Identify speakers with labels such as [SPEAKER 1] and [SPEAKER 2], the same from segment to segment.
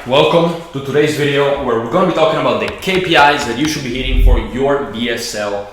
[SPEAKER 1] welcome to today's video where we're going to be talking about the KPIs that you should be hitting for your VSL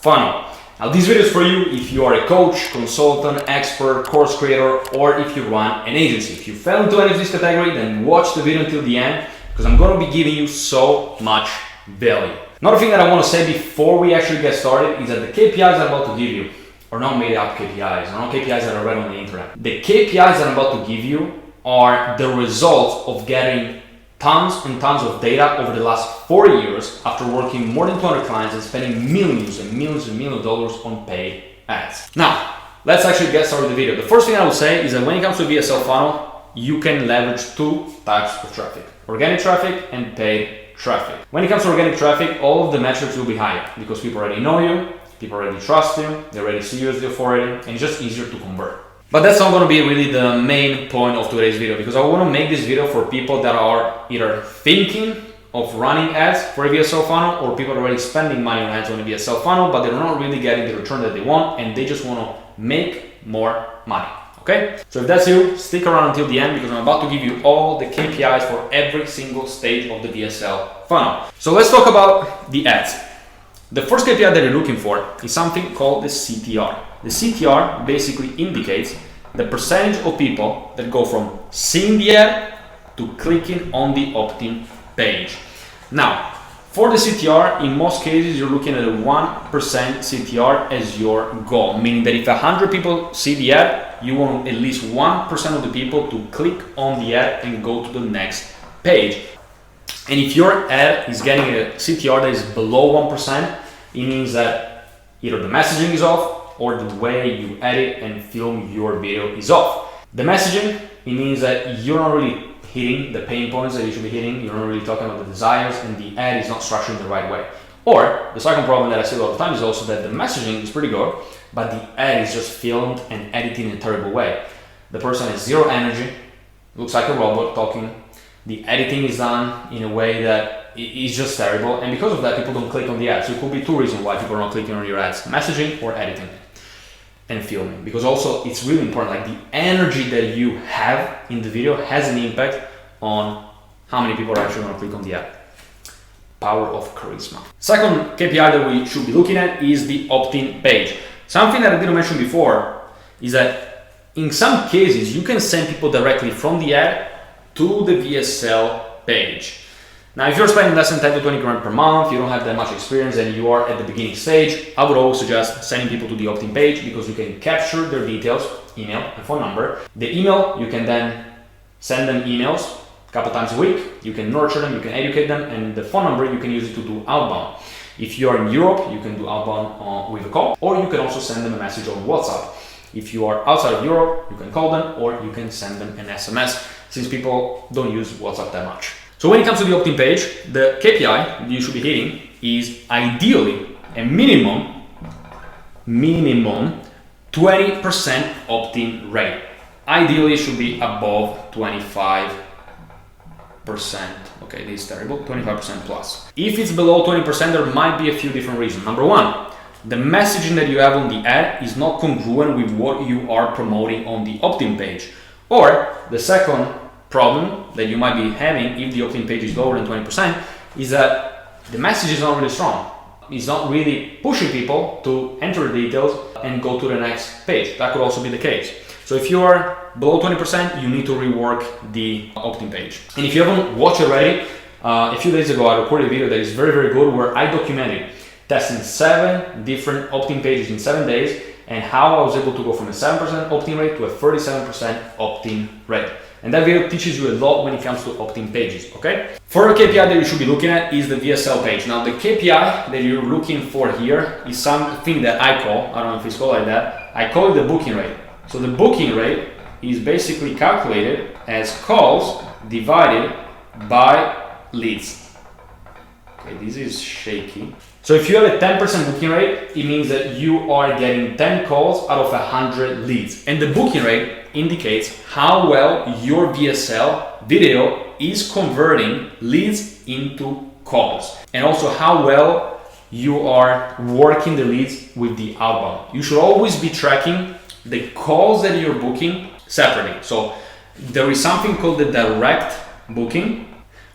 [SPEAKER 1] funnel. Now this video is for you if you are a coach, consultant, expert, course creator, or if you run an agency. If you fell into any of this category, then watch the video until the end because I'm going to be giving you so much value. Another thing that I want to say before we actually get started is that the KPIs I'm about to give you are not made up KPIs, are not KPIs that are read on the internet. The KPIs that I'm about to give you are the results of getting tons and tons of data over the last 4 years after working more than 200 clients and spending millions and millions and millions of dollars on paid ads. Now, let's actually get started with the video. The first thing I will say is that when it comes to VSL funnel, you can leverage two types of traffic: organic traffic and paid traffic. When it comes to organic traffic, all of the metrics will be higher because people already know you, people already trust you, they already see you as the authority, and it's just easier to convert. But that's not going to be really the main point of today's video, because I want to make this video for people that are either thinking of running ads for a VSL funnel, or people are already spending money on ads on a VSL funnel, but they're not really getting the return that they want and they just want to make more money. Okay? So if that's you, stick around until the end because I'm about to give you all the KPIs for every single stage of the VSL funnel. So let's talk about the ads. The first KPI that you're looking for is something called the CTR. The CTR basically indicates the percentage of people that go from seeing the ad to clicking on the opt-in page. Now, for the CTR, in most cases, you're looking at a 1% CTR as your goal, meaning that if 100 people see the ad, you want at least 1% of the people to click on the ad and go to the next page. And if your ad is getting a CTR that is below 1%, it means that either the messaging is off or the way you edit and film your video is off. The messaging, it means that you're not really hitting the pain points that you should be hitting, you're not really talking about the desires, and the ad is not structured in the right way. Or the second problem that I see a lot of times is also that the messaging is pretty good, but the ad is just filmed and edited in a terrible way. The person has zero energy, looks like a robot talking. The editing is done in a way that is just terrible, and because of that, people don't click on the ad. So it could be two reasons why people are not clicking on your ads: messaging or editing and filming. Because also it's really important, like the energy that you have in the video has an impact on how many people are actually going to click on the ad. Power of charisma. Second KPI that we should be looking at is the opt-in page. Something that I didn't mention before is that in some cases you can send people directly from the ad to the VSL page. Now, if you're spending less than 10 to 20 grand per month, you don't have that much experience, and you are at the beginning stage, I would always suggest sending people to the opt-in page because you can capture their details, email and phone number. The email, you can then send them emails a couple times a week. You can nurture them, you can educate them, and the phone number, you can use it to do outbound. If you are in Europe, you can do outbound with a call, or you can also send them a message on WhatsApp. If you are outside of Europe, you can call them or you can send them an SMS, since people don't use WhatsApp that much. So when it comes to the opt-in page, the KPI you should be hitting is ideally a minimum 20% opt-in rate. Ideally, it should be above 25%. Okay, this is terrible, 25% plus. If it's below 20%, there might be a few different reasons. Number one, the messaging that you have on the ad is not congruent with what you are promoting on the opt-in page. Or the second problem that you might be having if the opt-in page is lower than 20% is that the message is not really strong. It's not really pushing people to enter the details and go to the next page. That could also be the case. So if you are below 20%, you need to rework the opt-in page. And if you haven't watched already, a few days ago I recorded a video that is very, very good where I documented testing 7 different opt-in pages in 7 days and how I was able to go from a 7% opt-in rate to a 37% opt-in rate. And that video teaches you a lot when it comes to opt-in pages, okay? For a KPI that you should be looking at is the VSL page. Now, the KPI that you're looking for here is something that I don't know if it's called like that, I call it the booking rate. So the booking rate is basically calculated as calls divided by leads. Okay, this is shaky. So if you have a 10% booking rate, it means that you are getting 10 calls out of 100 leads. And the booking rate indicates how well your VSL video is converting leads into calls. And also how well you are working the leads with the outbound. You should always be tracking the calls that you're booking separately. So there is something called the direct booking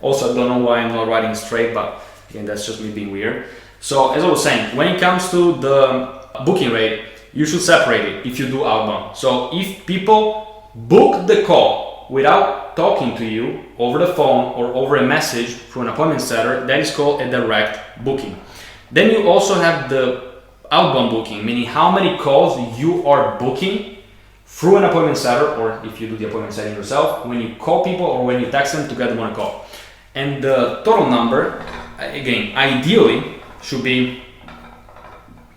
[SPEAKER 1] Also, I don't know why I'm not writing straight, but again, that's just me being weird. So as I was saying, when it comes to the booking rate, you should separate it if you do outbound. So if people book the call without talking to you over the phone or over a message through an appointment setter, that is called a direct booking. Then you also have the outbound booking, meaning how many calls you are booking through an appointment setter, or if you do the appointment setting yourself, when you call people or when you text them to get them on a call. And the total number, again, ideally should be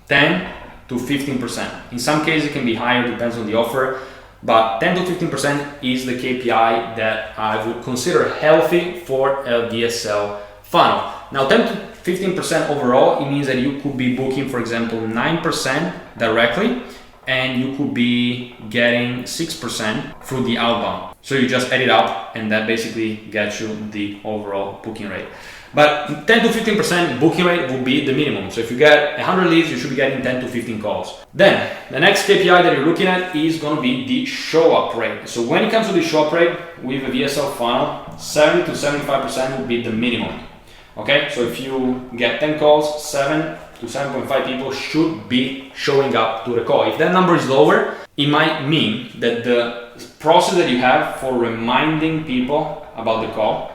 [SPEAKER 1] 10 to 15%. In some cases it can be higher, depends on the offer, but 10 to 15% is the KPI that I would consider healthy for a VSL funnel. Now 10 to 15% overall, it means that you could be booking, for example, 9% directly, and you could be getting 6% through the outbound. So you just add it up and that basically gets you the overall booking rate. But 10 to 15% booking rate will be the minimum. So if you get 100 leads, you should be getting 10 to 15 calls. Then the next KPI that you're looking at is going to be the show up rate. So when it comes to the show up rate with a VSL funnel, 70 to 75% will be the minimum. Okay, so if you get 10 calls, 7 to 7.5 people should be showing up to the call. If that number is lower, it might mean that the process that you have for reminding people about the call,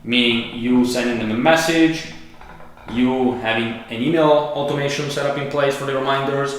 [SPEAKER 1] meaning you sending them a message, you having an email automation set up in place for the reminders,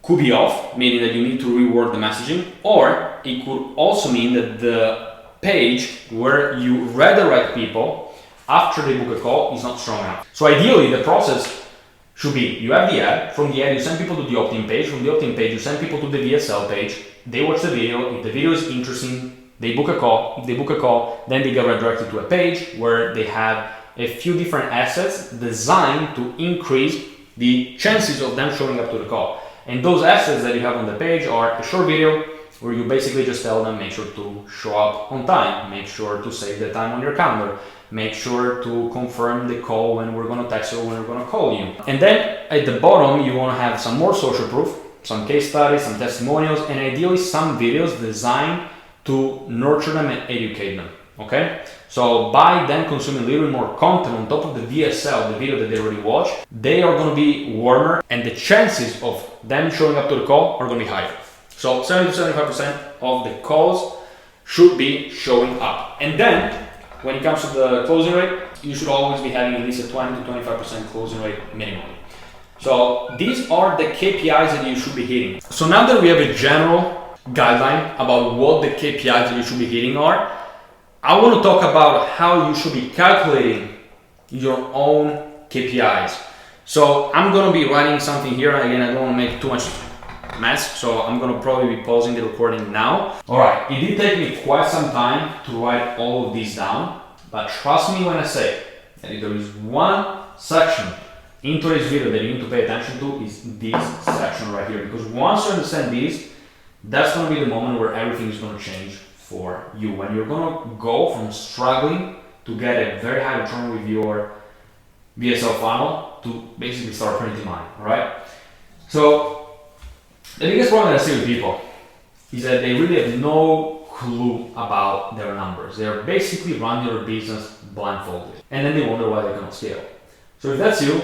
[SPEAKER 1] could be off, meaning that you need to reword the messaging, or it could also mean that the page where you redirect people after they book a call is not strong enough. So ideally the process should be, you have the ad, from the ad you send people to the opt-in page, from the opt-in page you send people to the VSL page, they watch the video, if the video is interesting, they book a call, if they book a call, then they get redirected to a page where they have a few different assets designed to increase the chances of them showing up to the call. And those assets that you have on the page are a short video, where you basically just tell them, make sure to show up on time, make sure to save the time on your calendar, make sure to confirm the call when we're going to text you or when we're going to call you. And then at the bottom, you want to have some more social proof, some case studies, some testimonials, and ideally some videos designed to nurture them and educate them. Okay? So by them consuming a little bit more content on top of the VSL, the video that they already watched, they are going to be warmer and the chances of them showing up to the call are going to be higher. So 70 to 75% of the calls should be showing up. And then when it comes to the closing rate, you should always be having at least a 20 to 25% closing rate minimum. So these are the KPIs that you should be hitting. So now that we have a general guideline about what the KPIs that you should be hitting are, I want to talk about how you should be calculating your own KPIs. So I'm going to be writing something here. Again, I don't want to make too much mess, so I'm going to probably be pausing the recording now. Alright, it did take me quite some time to write all of these down, but trust me when I say that if there is one section in today's video that you need to pay attention to, is this section right here, because once you understand this, that's going to be the moment where everything is going to change for you, when you're going to go from struggling to get a very high return with your VSL funnel to basically start printing money. Alright, so the biggest problem that I see with people is that they really have no clue about their numbers. They're basically running their business blindfolded, and then they wonder why they cannot scale. So if that's you,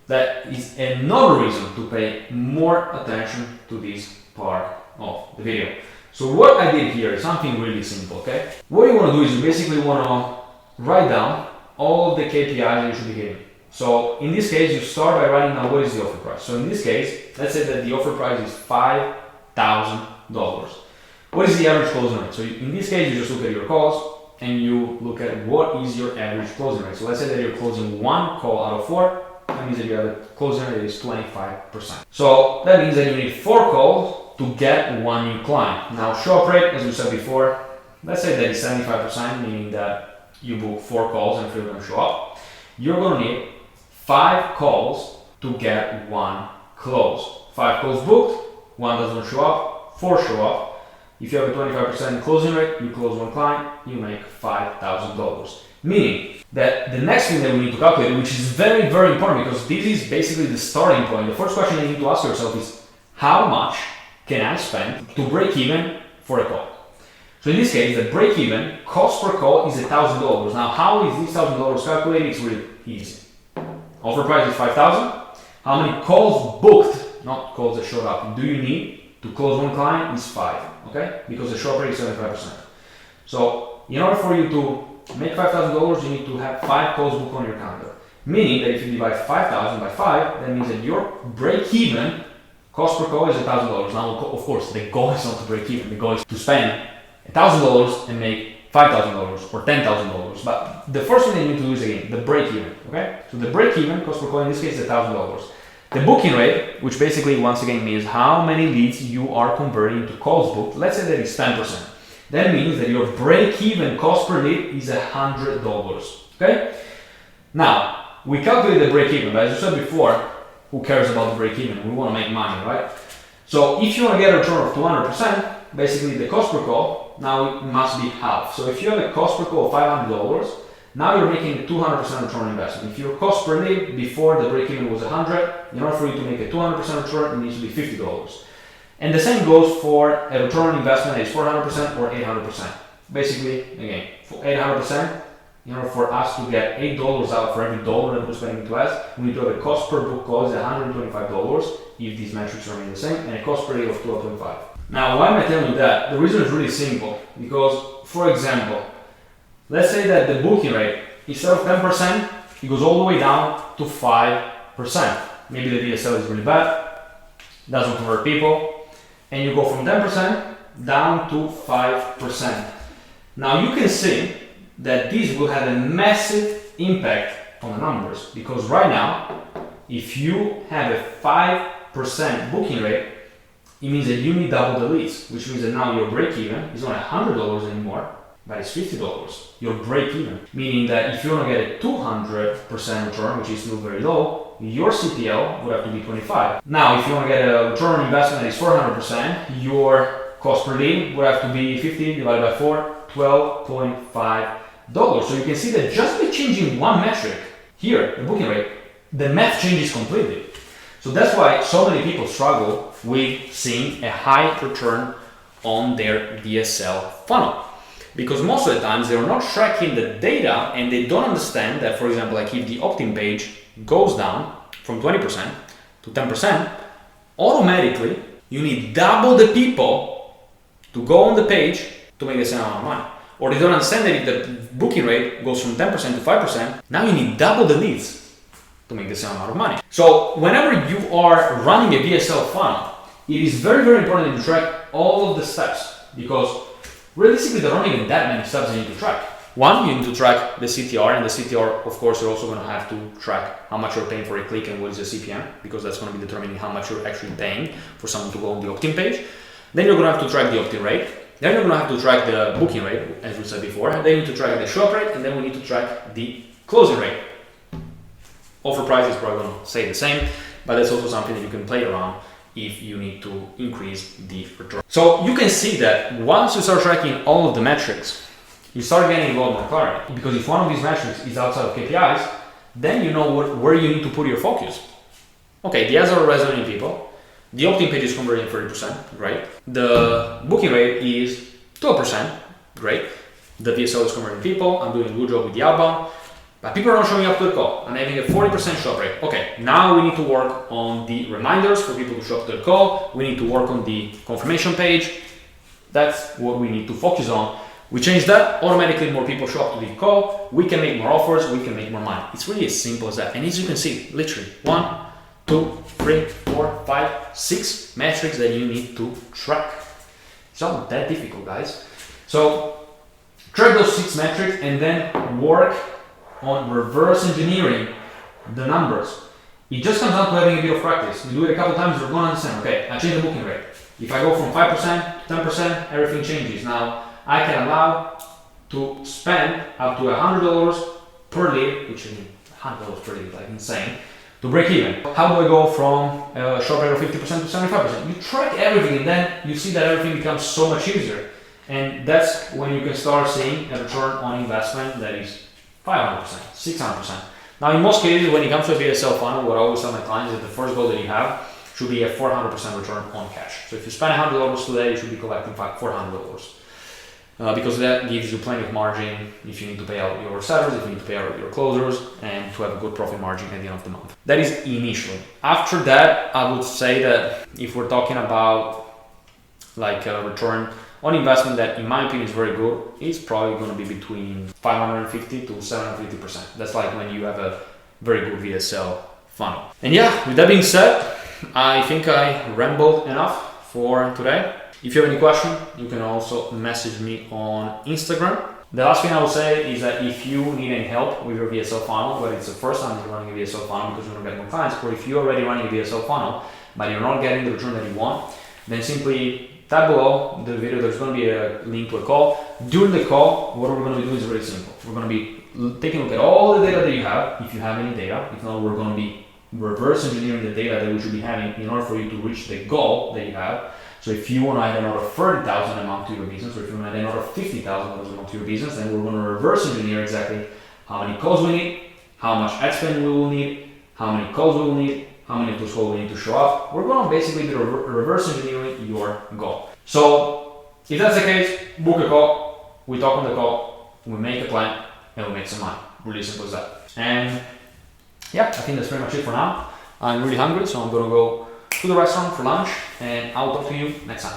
[SPEAKER 1] that is another reason to pay more attention to this part of the video. So what I did here is something really simple, okay? What you want to do is you basically want to write down all of the KPIs that you should be hitting. So in this case, you start by writing down what is the offer price. So in this case, let's say that the offer price is $5,000. What is the average closing rate? So in this case, you just look at your calls and you look at what is your average closing rate. So let's say that you're closing one call out of 4. That means that you have a closing rate that is 25%. So that means that you need 4 calls to get one new client. Now show up rate, as we said before, let's say that is 75%, meaning that you book 4 calls and 3 of them show up. You're going to need 5 calls to get one close. 5 calls booked, 1 doesn't show up, 4 show up. If you have a 25% closing rate, you close 1 client, you make $5,000. Meaning that the next thing that we need to calculate, which is very, very important, because this is basically the starting point. The first question you need to ask yourself is, how much can I spend to break even for a call? So in this case, the break-even cost per call is $1,000. Now, how is this $1,000 calculated? It's really easy. Offer price is $5,000. How many calls booked, not calls that showed up, do you need to close one client is 5, okay? Because the show rate is 75%. So in order for you to make $5,000, you need to have 5 calls booked on your calendar. Meaning that if you divide 5,000 by 5, that means that your break-even cost per call is $1,000. Now, of course, the goal is not to break even. The goal is to spend $1,000 and make $5,000 or $10,000. But the first thing that you need to do is, again, the break even, okay? So the break even cost per call in this case is $1,000. The booking rate, which basically once again means how many leads you are converting to calls booked, let's say that it's 10%. That means that your break even cost per lead is $100, okay? Now, we calculate the break even, but as you said before, who cares about the break even? We want to make money, right? So if you want to get a return of 200%, basically the cost per call now it must be half. So if you have a cost per call of $500, now you're making a 200% return on investment. If your cost per lead before the break even was 100, in order for you to make a 200% return, it needs to be $50. And the same goes for a return on investment that is 400% or 800%. Basically, again, for 800%, in order for us to get $8 out for every dollar that we're spending to ads, we need to have a cost per book call is $125 if these metrics remain the same, and a cost per lead of $12.25. Now, why am I telling you that? The reason is really simple. Because, for example, let's say that the booking rate, instead of 10%, it goes all the way down to 5%. Maybe the VSL is really bad, doesn't convert people, and you go from 10% down to 5%. Now, you can see that this will have a massive impact on the numbers, because right now, if you have a 5% booking rate, it means that you need double the leads, which means that now your break even is not $100 anymore, but it's $50. Your break even, meaning that if you want to get a 200% return, which is still very low, your CPL would have to be 25. Now, if you want to get a return on investment that is 400%, your cost per lead would have to be 50 divided by 4, $12.5. So you can see that just by changing one metric here, the booking rate, the math changes completely. So that's why so many people struggle with seeing a high return on their VSL funnel. Because most of the times they're not tracking the data and they don't understand that, for example, like if the opt-in page goes down from 20% to 10%, automatically you need double the people to go on the page to make the same amount of money. Or they don't understand that if the booking rate goes from 10% to 5%, now you need double the leads to make the same amount of money. So whenever you are running a VSL funnel, it is very, very important that you track all of the steps, because realistically there aren't even that many steps that you need to track. One, you need to track the CTR, and the CTR, of course, you're also going to have to track how much you're paying for a click and what is the CPM, because that's going to be determining how much you're actually paying for someone to go on the opt-in page. Then you're going to have to track the opt-in rate. Then you're going to have to track the booking rate, as we said before. And then you need to track the show-up rate, and then we need to track the closing rate. Offer price is probably going to stay the same, but that's also something that you can play around if you need to increase the return. So you can see that once you start tracking all of the metrics, you start getting a lot more clarity. Because if one of these metrics is outside of KPIs, then you know where you need to put your focus. Okay, the ads are resonating people. The opt-in page is converting 30%, great. The booking rate is 12%, great. The VSL is converting people. I'm doing a good job with the outbound. But people are not showing up to the call. I'm having a 40% show rate. Okay, now we need to work on the reminders for people to show up to the call. We need to work on the confirmation page. That's what we need to focus on. We change that, automatically more people show up to the call. We can make more offers, we can make more money. It's really as simple as that. And as you can see, literally 1, 2, 3, 4, 5, 6 metrics that you need to track. It's not that difficult, guys. So track those 6 metrics and then work on reverse engineering the numbers. It just comes down to having a bit of practice. You do it a couple times, you're going to understand, okay, I change the booking rate. If I go from 5% to 10%, everything changes. Now, I can allow to spend up to $100 per lead, which is $100 per lead, like insane, to break even. How do I go from a shop rate of 50% to 75%? You track everything and then you see that everything becomes so much easier. And that's when you can start seeing a return on investment that is 500%, 600%. Now, in most cases, when it comes to a VSL funnel, what I always tell my clients is that the first goal that you have should be a 400% return on cash. So if you spend $100 today, you should be collecting $400. because that gives you plenty of margin if you need to pay out your sellers, if you need to pay out your closers, and to have a good profit margin at the end of the month. That is initially. After that, I would say that if we're talking about like a return on investment that in my opinion is very good, it's probably going to be between 550 to 750%. That's like when you have a very good VSL funnel. And yeah, with that being said, I think I rambled enough for today. If you have any question, you can also message me on Instagram. The last thing I will say is that if you need any help with your VSL funnel, whether it's the first time you're running a VSL funnel because you're not getting more clients, or if you're already running a VSL funnel but you're not getting the return that you want, then simply tap below the video. There's going to be a link to a call. During the call, what we're going to be doing is very simple. We're going to be taking a look at all the data that you have, if you have any data. If not, we're going to be reverse engineering the data that we should be having in order for you to reach the goal that you have. So if you want to add another 30,000 a month to your business, or if you want to add another 50,000 a month to your business, then we're going to reverse engineer exactly how many calls we need, how much ad spend we will need, how many calls we will need, how many of those calls we need to show up. We're going to basically be reverse engineering your goal. So if that's the case, book a call, we talk on the call, we make a plan, and we make some money. Really simple as that. And yeah, I think that's pretty much it for now. I'm really hungry, so I'm going to go to the restaurant for lunch, and I'll talk to you next time.